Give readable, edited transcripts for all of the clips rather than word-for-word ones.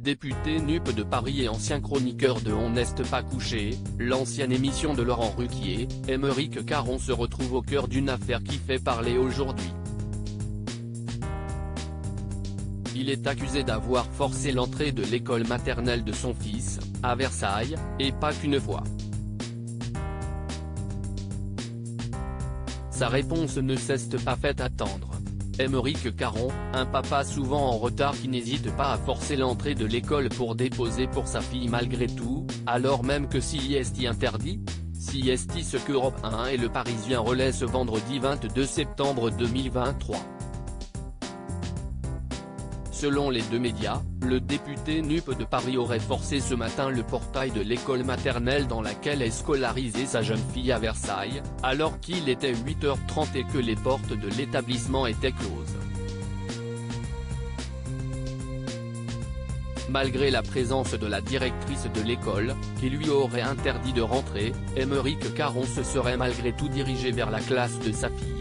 Député NUP de Paris et ancien chroniqueur de On n'est pas couché, l'ancienne émission de Laurent Ruquier, Aymeric Caron se retrouve au cœur d'une affaire qui fait parler aujourd'hui. Il est accusé d'avoir forcé l'entrée de l'école maternelle de son fils, à Versailles, et pas qu'une fois. Sa réponse ne s'est pas fait attendre. Aymeric Caron, un papa souvent en retard qui n'hésite pas à forcer l'entrée de l'école pour déposer pour sa fille malgré tout, alors même que si est interdit. Si est ce qu'Europe 1 et Le Parisien relaient ce vendredi 22 septembre 2023. Selon les deux médias, le député NUP de Paris aurait forcé ce matin le portail de l'école maternelle dans laquelle est scolarisée sa jeune fille à Versailles, alors qu'il était 8h30 et que les portes de l'établissement étaient closes. Malgré la présence de la directrice de l'école, qui lui aurait interdit de rentrer, Aymeric Caron se serait malgré tout dirigé vers la classe de sa fille.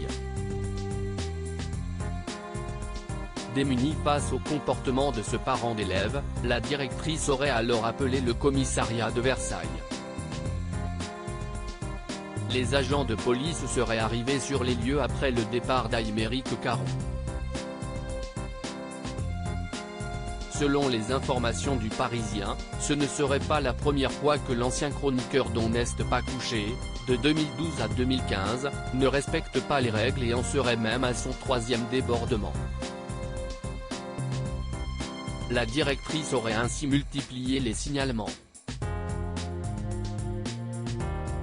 Démunie face au comportement de ce parent d'élève, la directrice aurait alors appelé le commissariat de Versailles. Les agents de police seraient arrivés sur les lieux après le départ d'Aymeric Caron. Selon les informations du Parisien, ce ne serait pas la première fois que l'ancien chroniqueur d'On n'est pas couché, de 2012 à 2015, ne respecte pas les règles et en serait même à son troisième débordement. La directrice aurait ainsi multiplié les signalements.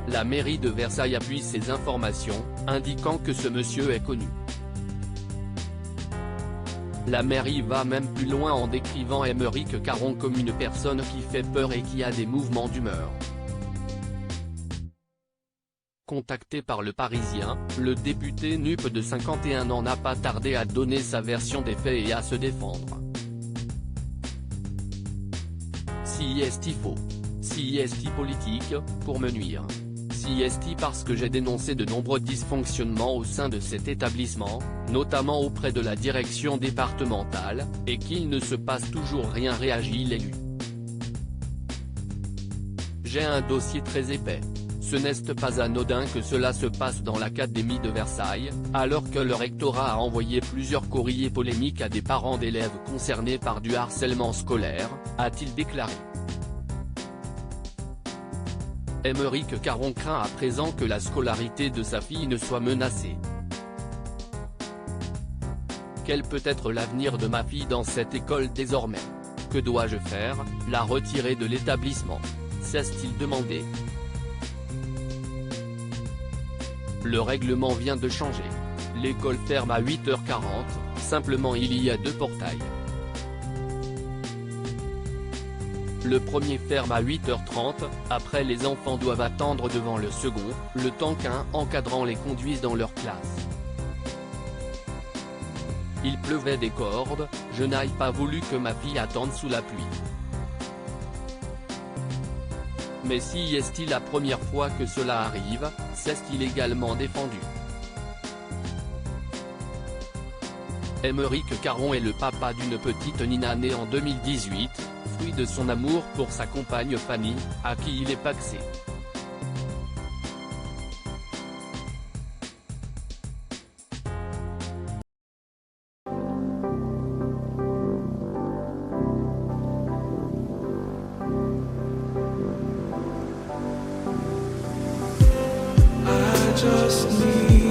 La mairie de Versailles appuie ces informations, indiquant que ce monsieur est connu. La mairie va même plus loin en décrivant Aymeric Caron comme une personne qui fait peur et qui a des mouvements d'humeur. Contacté par Le Parisien, le député NUP de 51 ans n'a pas tardé à donner sa version des faits et à se défendre. Si est faux. Si est politique, pour me nuire. Si est parce que j'ai dénoncé de nombreux dysfonctionnements au sein de cet établissement, notamment auprès de la direction départementale, et qu'il ne se passe toujours rien, réagit l'élu. J'ai un dossier très épais. Ce n'est pas anodin que cela se passe dans l'académie de Versailles, alors que le rectorat a envoyé plusieurs courriers polémiques à des parents d'élèves concernés par du harcèlement scolaire, a-t-il déclaré. Aymeric Caron craint à présent que la scolarité de sa fille ne soit menacée. Quel peut être l'avenir de ma fille dans cette école désormais? Que dois-je faire? La retirer de l'établissement? S'est-il demandé. Le règlement vient de changer. L'école ferme à 8h40, simplement il y a deux portails. Le premier ferme à 8h30, après les enfants doivent attendre devant le second, le temps qu'un encadrant les conduise dans leur classe. Il pleuvait des cordes, je n'ai pas voulu que ma fille attende sous la pluie. Mais si est-il la première fois que cela arrive, c'est-il également défendu. Aymeric Caron est le papa d'une petite Nina née en 2018, fruit de son amour pour sa compagne Fanny, à qui il est pacsé. I just need